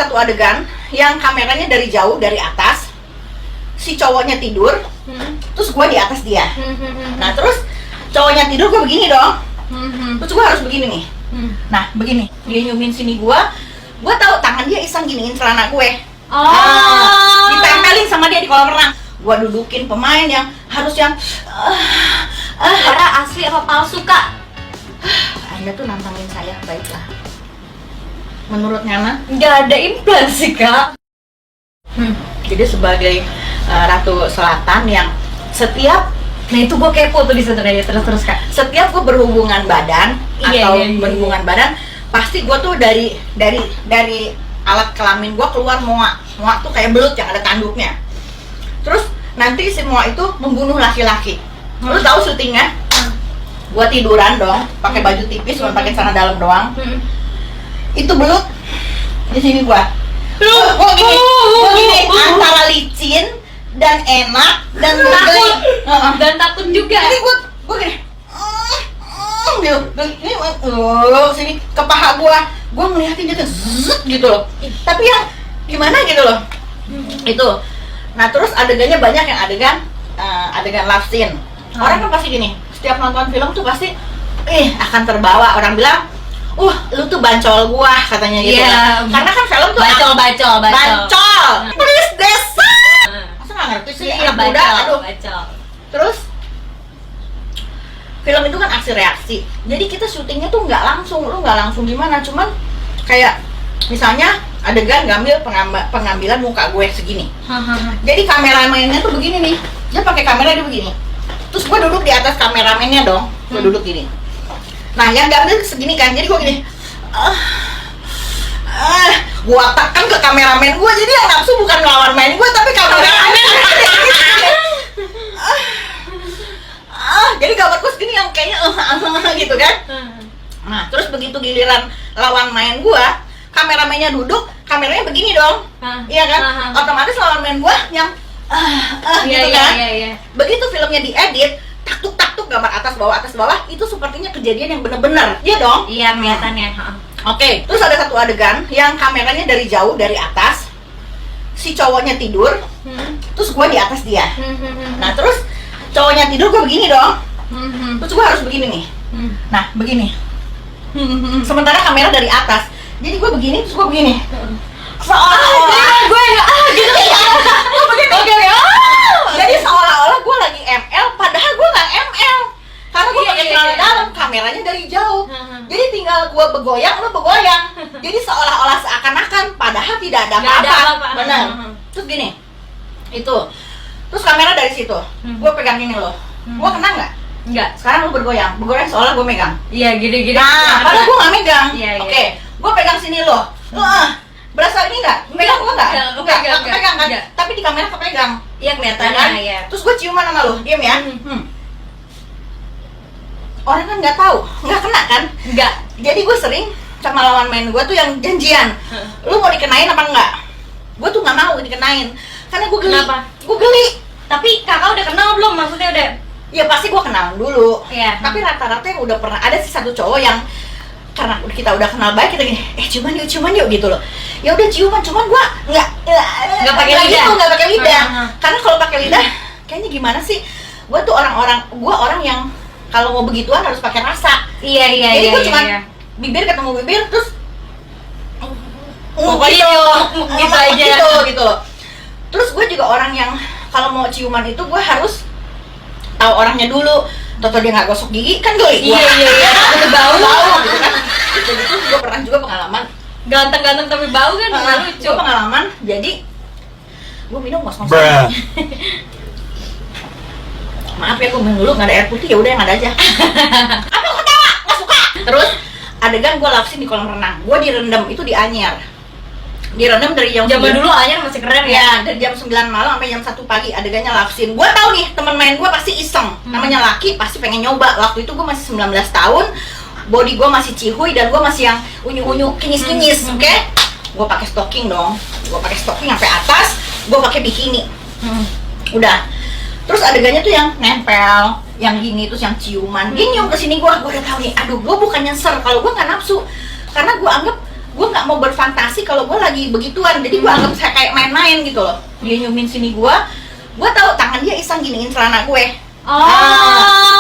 satu adegan yang kameranya dari jauh, dari atas, si cowoknya tidur, terus gue di atas dia. Nah terus cowoknya tidur, gue begini dong, terus gue harus begini nih. Nah begini, dia nyumin sini gue tahu tangan dia iseng giniin celana gue. Ditempelin sama dia di kolam renang. Gue dudukin pemain yang harus yang Karena asli apa palsu, Kak? Anda tuh nantangin saya, baiklah. Menurut Nana? Nggak ada implan sih, Kak. Jadi sebagai Ratu Selatan yang setiap, Nah itu gue kepo tuh di sebenarnya. Terus Kak. setiap gue berhubungan badan Iya. berhubungan badan, pasti gue tuh dari alat kelamin gue keluar muak tuh kayak belut yang ada tanduknya. Terus nanti si muak itu membunuh laki-laki. Lu tahu syutingnya? Gue tiduran dong, pakai baju tipis, cuma pakai celana dalam doang. Itu belut di sini gue gini antara licin dan enak dan Takut. geli. Dan takut juga. Jadi gue gini ini sini ke paha gue ngeliatin dia tuh zzz, gitu loh. Tapi yang gimana gitu loh. Itu. Nah terus adegannya banyak yang adegan love scene. Orang kan pasti gini, setiap nonton film tuh pasti akan terbawa. Orang bilang, lu tuh bancol gua katanya gitu. Iya. Karena kan film tuh bancol. Please desa. Masa nggak ngerti sih anak muda, aduh. Bacol. Terus film itu kan aksi reaksi. Jadi kita syutingnya tuh nggak langsung, lu nggak langsung gimana, cuman kayak misalnya adegan ngambil pengambilan muka gue segini. Jadi kameramennya tuh begini nih, dia pakai kamera dia begini. Terus gue duduk di atas kameramennya dong, gue duduk gini. Nah yang gambar segini kan, jadi gue gini. Gue tekan ke kameramen gue, jadi yang nafsu bukan lawan main gue, tapi kameramen. Jadi gambar gue segini yang kayaknya gitu kan. Nah terus begitu giliran lawan main gue, kameramennya duduk, kameranya begini dong. Iya kan? Otomatis lawan main gue yang gitu kan. Begitu filmnya diedit, taktuk gambar atas bawah, itu sepertinya kejadian yang benar-benar. Iya dong? Iya, kelihatannya. Oke, terus ada satu adegan yang kameranya dari jauh, dari atas, si cowoknya tidur, terus gue di atas dia. Nah terus cowoknya tidur, gue begini dong, terus gue harus begini nih. Nah begini, sementara kamera dari atas, jadi gue begini, terus gue begini. Gue gitu ya. Jadi seolah-olah gue lagi ML, padahal gue nggak ML. Karena gue pakai celana dalam, kameranya dari jauh. Jadi tinggal gue begoyang, lu begoyang. Jadi seolah-olah seakan-akan, padahal tidak ada apa-apa. Benar. Terus gini, itu. Terus kamera dari situ, gue pegang ini loh. Gue kena nggak? Enggak. Sekarang lu bergoyang seolah gue megang. Iya, gini-gini. Nah, padahal gue nggak megang. Iya. Oke, gue pegang sini loh. Berasa ini nggak? Megang gue nggak? Nggak kepegang kan? Tapi di kamera kepegang. Iya, kelihatannya kan? ya. Terus gue ciuman sama lu, diam ya. Orang kan nggak tahu, nggak kena kan? Enggak. Jadi gue sering sama lawan main gue tuh yang janjian. Lu mau dikenain apa enggak? Gue tuh nggak mau dikenain, karena gue geli. Kenapa? Gue geli. Tapi kakak udah kenal belum? Maksudnya udah? Ya pasti gue kenal dulu. Iya. Tapi rata-rata yang udah pernah, ada sih satu cowok yang karena kita udah kenal baik, kita gini, ciuman yuk gitu loh. Ya udah ciuman, cuman gue nggak pakai lidah. Gitu, nggak pakai lidah. Karena kalau pakai lidah, kayaknya gimana sih? Gue tuh orang yang kalau mau begituan harus pakai rasa. Iya. Jadi gue cuma bibir ketemu bibir, terus pokoknya gitu aja. Gitu loh. Terus gue juga orang yang kalau mau ciuman itu gue harus tahu orangnya dulu. Toto dia nggak gosok gigi kan geli. Iya. Itu bau gitu kan. Itu gue pernah juga pengalaman. Ganteng tapi bau kan lucu. Gue pengalaman, jadi gue minum ngos-ngos. Maaf ya, gue minum dulu, nggak ada air putih, ya udah yang ada aja. Apa lu ketawa? Nggak suka. Terus adegan gue love scene di kolam renang. Gue direndam itu di Anyer. Direndam dari jam Zaman dulu Anyer masih keren ya. Ya, dari jam 9 malam sampai jam 1 pagi adegannya love scene. Gue tahu nih, teman main gue pasti iseng. Namanya laki, pasti pengen nyoba. Waktu itu gue masih 19 tahun. Body gue masih cihuy dan gue masih yang unyu-unyu, kinyis-kinyis, oke? Gue pakai stocking dong. Gue pakai stocking sampai atas, gue pakai bikini. Udah. Terus adegannya tuh yang nempel, yang gini, terus yang ciuman. Dia nyium kesini gue udah tahu nih. Aduh, gue bukan nyesel kalau gue nggak nafsu, karena gue anggap gue nggak mau berfantasi kalau gue lagi begituan, jadi gue anggap saya kayak main-main gitu loh. Dia nyumin sini gue tahu tangan dia iseng giniin celana gue.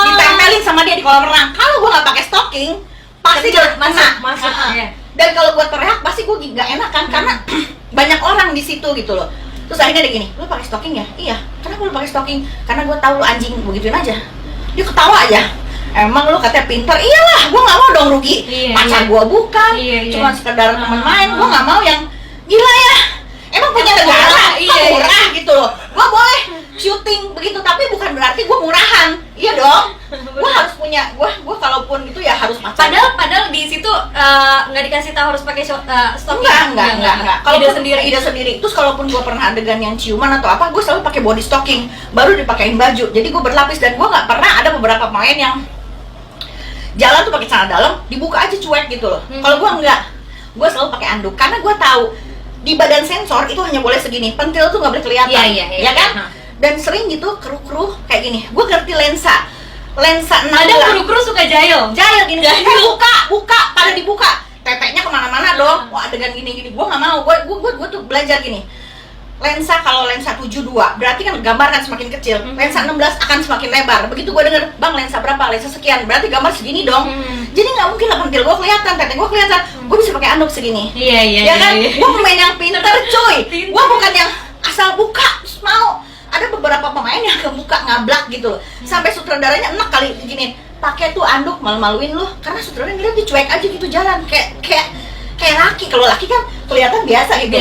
Ditempelin sama dia di kolam renang. Kalau gue nggak pakai stocking, pasti dia masuk. Iya. Dan kalau gue teriak pasti gue nggak enak kan, karena banyak orang di situ gitu loh. Terus akhirnya dia gini, lu pakai stocking ya? Iya. Kenapa lu pakai stocking? Karena gue tahu lu anjing, begituin aja. Dia ketawa aja. Emang lu katanya pinter? Iyalah, gue nggak mau dong rugi. Pacar gue bukan, cuma sekedar teman main. Gue nggak mau yang gila ya. Emang punya negara, murah gitu loh. Gue boleh syuting begitu, tapi bukan berarti gue murahan. Iya dong. Gue harus punya, gue kalaupun itu ya harus macam. Padahal di situ nggak dikasih tahu harus pakai stocking. Enggak. Kalau ide sendiri. Terus kalaupun gue pernah adegan yang ciuman atau apa, gue selalu pakai body stocking, baru dipakein baju. Jadi gue berlapis, dan gue nggak pernah ada beberapa pemain yang jalan tuh pakai celana dalam, dibuka aja cuek gitu loh. Kalau gue enggak, gue selalu pakai anduk karena gue tahu di badan sensor itu hanya boleh segini, pentil tuh nggak boleh kelihatan, ya kan? Dan sering gitu kru kayak gini. Gue ngerti lensa 16. Ada kru suka jahil gini. Buka, pada dibuka. Teteknya kemana-mana dong. Wah, adegan gini. Gue nggak mau. Gue tuh belajar gini. Lensa, kalau lensa 72 berarti kan gambar kan semakin kecil. Lensa 16 akan semakin lebar. Begitu gue denger, bang lensa berapa? Lensa sekian. Berarti gambar segini dong. Jadi nggak mungkin lah pentil gue kelihatan, tetek gue kelihatan. Gue bisa pakai anduk segini. Iya. Kan? Gue pemain yang pinter cuy. Gue bukan yang asal buka terus mau. Ada beberapa pemain yang kebuka ngablak gitu loh. Sampai sutradaranya enak kali gini. Pakai tuh anduk, malu-maluin lu. Karena sutradara ngeliat dia cuek aja gitu jalan. Kayak laki. Kalau laki kan kelihatan biasa gitu.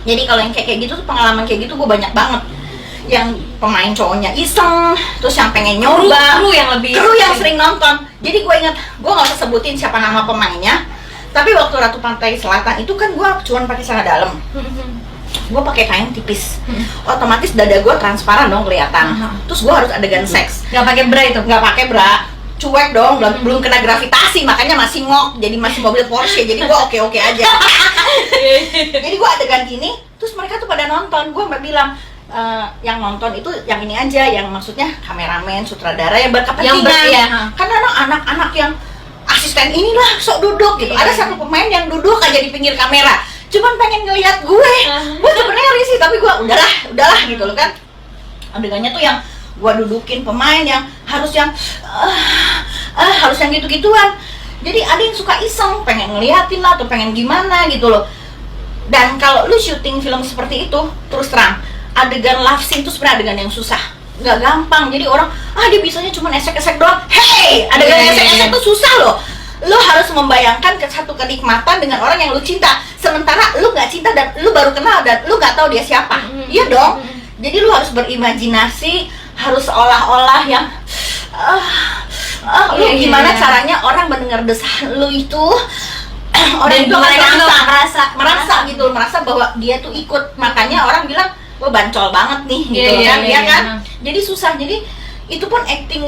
Jadi kalau yang kayak gitu tuh, pengalaman kayak gitu gue banyak banget. Yang pemain cowoknya iseng, terus yang pengen nyoba, kru yang sering nonton. Jadi gue ingat, gue nggak usah sebutin siapa nama pemainnya, tapi waktu Ratu Pantai Selatan itu kan gue cuma pakai celana dalam, gue pakai kain tipis, otomatis dada gue transparan dong kelihatan. Terus gue harus adegan seks, nggak pakai bra itu? Nggak pakai bra, cuek dong, belum kena gravitasi, makanya masih ngok, jadi masih mobil Porsche, jadi gue oke aja. Jadi gue adegan gini, terus mereka tuh pada nonton. Gue mbak bilang, yang nonton itu yang ini aja, yang maksudnya kameramen, sutradara yang berkepentingan. Karena anak-anak yang asisten inilah sok duduk gitu. Ada satu pemain yang duduk aja di pinggir kamera, cuman pengen ngeliat gue. Gue sebenarnya risih, tapi gue udahlah gitu loh kan. Adegannya tuh yang gue dudukin pemain yang harus yang gitu-gituan. Jadi ada yang suka iseng, pengen ngeliatin lah atau pengen gimana gitu loh. Dan kalau lu syuting film seperti itu, terus terang, adegan love scene itu sebenarnya adegan yang susah, nggak gampang. Jadi orang, dia bisanya cuma esek-esek doang. Hey, adegan esek-esek itu susah loh. Lu harus membayangkan satu kenikmatan dengan orang yang lu cinta, sementara lu nggak cinta dan lu baru kenal dan lu nggak tahu dia siapa. Iya dong. Jadi lu harus berimajinasi, harus seolah-olah yang lu gimana caranya orang mendengar desah lu itu, orang itu merasa gitu, merasa bahwa dia tuh ikut. Makanya orang bilang, wah bancol banget nih gitu kan, ya kan. Jadi susah. Jadi itu pun acting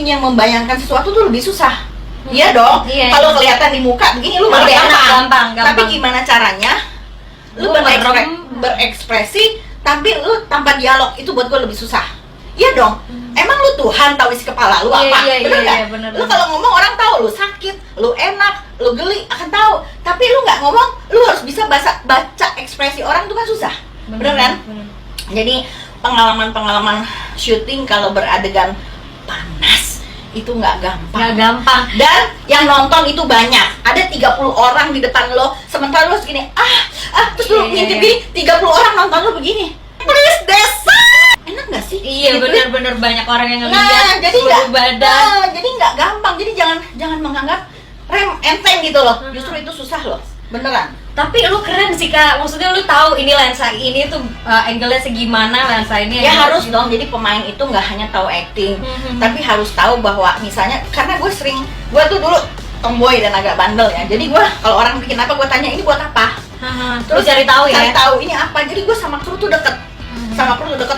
yang membayangkan sesuatu tuh lebih susah. Iya dong. Kalau kelihatan di muka begini lu lebih gampang. Tapi gimana caranya lu berekspresi tapi lu tanpa dialog, itu buat gue lebih susah. Iya dong. Emang lu Tuhan tahu isi kepala lu apa? Bener nggak? Lu kalau ngomong orang tahu lu sakit, lu enak, lu geli akan tahu. Tapi lu nggak ngomong, lu harus bisa baca ekspresi orang, itu kan susah. Bener kan? Jadi pengalaman syuting kalau beradegan panas itu nggak gampang. Dan yang nonton itu banyak. Ada 30 orang di depan lo, sementara lo segini, terus lu ngintip gini, 30 orang nonton lo begini. Please desa. Enak nggak sih? Iya, bener-bener banyak orang yang ngeliat jadi seluruh badan. Jadi nggak gampang. Jadi jangan menganggap enteng gitu loh. Justru itu susah loh, beneran. Tapi lu keren sih Kak, maksudnya lu tahu ini lensa ini tuh angle-nya segimana, lensa ini ya harus dong. Jadi pemain itu nggak hanya tahu acting, tapi harus tahu bahwa misalnya, karena gue tuh dulu tomboy dan agak bandel ya. Jadi gue kalau orang bikin apa, gue tanya ini buat apa. Terus cari tahu ini apa. Jadi gue sama kru tuh deket,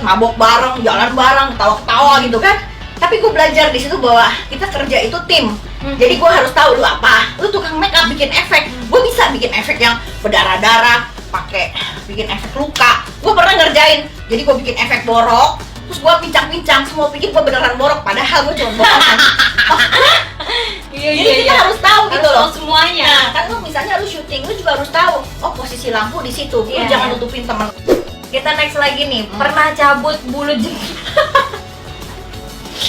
mabok bareng, jalan bareng, ketawa-ketawa gitu kan. Tapi gue belajar di situ bahwa kita kerja itu tim. Jadi gue harus tahu lu apa. Lu tukang make up bikin efek, gue bisa bikin efek yang berdarah-darah, pakai bikin efek luka. Gue pernah ngerjain. Jadi gue bikin efek borok, terus gue pincang-pincang, semua pikir gue beneran borok, padahal gue cuma borok. Jadi kita harus tahu gitu loh semuanya. Nah, kan lu misalnya lu syuting, lu juga harus tahu, oh posisi lampu di situ. Lu Iya, jangan iya. nutupin temen. Kita next lagi nih, pernah cabut bulu jenggot.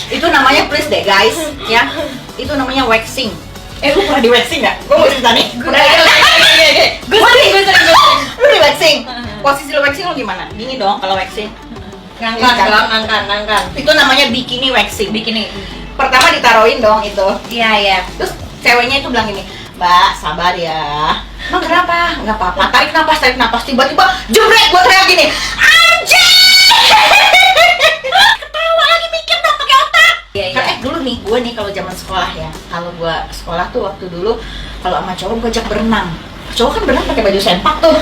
Itu namanya please deh guys, ya. Itu namanya waxing. Lu pernah di waxing nggak? Gue mau cerita nih. Gue sering. Lu di waxing. Posisi lu waxing lu gimana? Gini dong kalau waxing. Ngangkat. Itu namanya bikini waxing. Bikini. Pertama ditaruhin dong itu. Iya. Terus ceweknya itu bilang gini, Mbak sabar ya. Emang kenapa? Nggak apa-apa. Tarik napas. Tiba-tiba jebrek, gue teriak gini, anjing! Ketawa lagi, mikir dong pakai otak. Iya. Kan dulu nih, gue nih kalau zaman sekolah ya, kalau gue sekolah tuh waktu dulu kalau sama cowok gue ajak berenang. Cowok kan berenang pakai baju sempak tuh.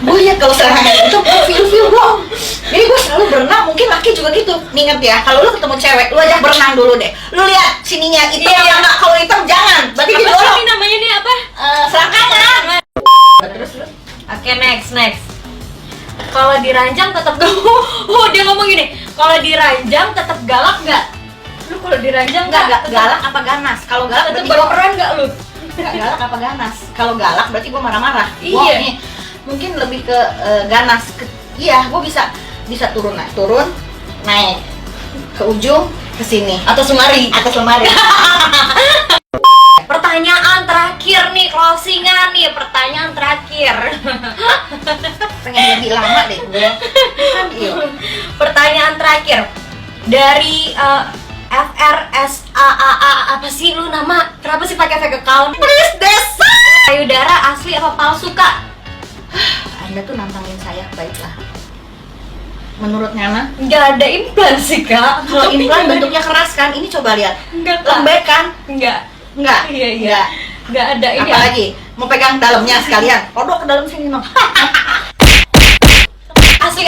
Gue lihat kalau serangan itu feel dong. Jadi gue selalu berenang, mungkin laki juga gitu. Nih inget ya, kalau lu ketemu cewek, lu ajak berenang dulu deh. Lu lihat sininya hitam Iya. apa enggak? Kalau hitam jangan. Berarti Apa dia sih dorong. ini namanya nih apa? Selangkangan. Terus lu Oke, next. Kalau diranjang tetap dia ngomong gini. Kalau diranjang tetap galak nggak? Lu kalau diranjang enggak galak apa ganas? Kalau galak tetap berarti gua berperan nggak lu? enggak galak apa ganas? Kalau galak berarti gua marah-marah. Iya. Wah, nih mungkin lebih ke ganas. Iya, gua bisa turun naik ke ujung ke sini Atau semari? atas lemari. Pertanyaan terakhir nih, closingan nih, pertanyaan terakhir. Pengen lebih lama deh gue. Kan iya. Pertanyaan terakhir dari FRSAAA, apa sih lu nama? Kenapa sih pakai fake account? Please desa. Payudara asli apa palsu, Kak? Anda tuh nantangin saya, baiklah. Menurut Nana, Nggak ada implan sih, Kak. kalau implan bentuknya keras kan, ini coba lihat. Enggak, Kak. Lembek kan? Enggak. Enggak. Iya. Enggak. Nggak ada ini. Apalagi mau pegang dalamnya sekalian. Kodok ke dalam sini dong. Asli,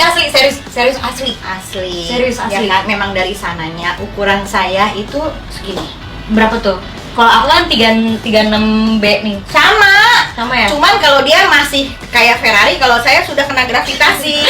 serius asli. Asli. Serius, asli. Ya kan, memang dari sananya ukuran saya itu segini. Berapa tuh? Kalau aku kan 36B nih. Sama ya? Cuman kalau dia masih kayak Ferrari, kalau saya sudah kena gravitasi.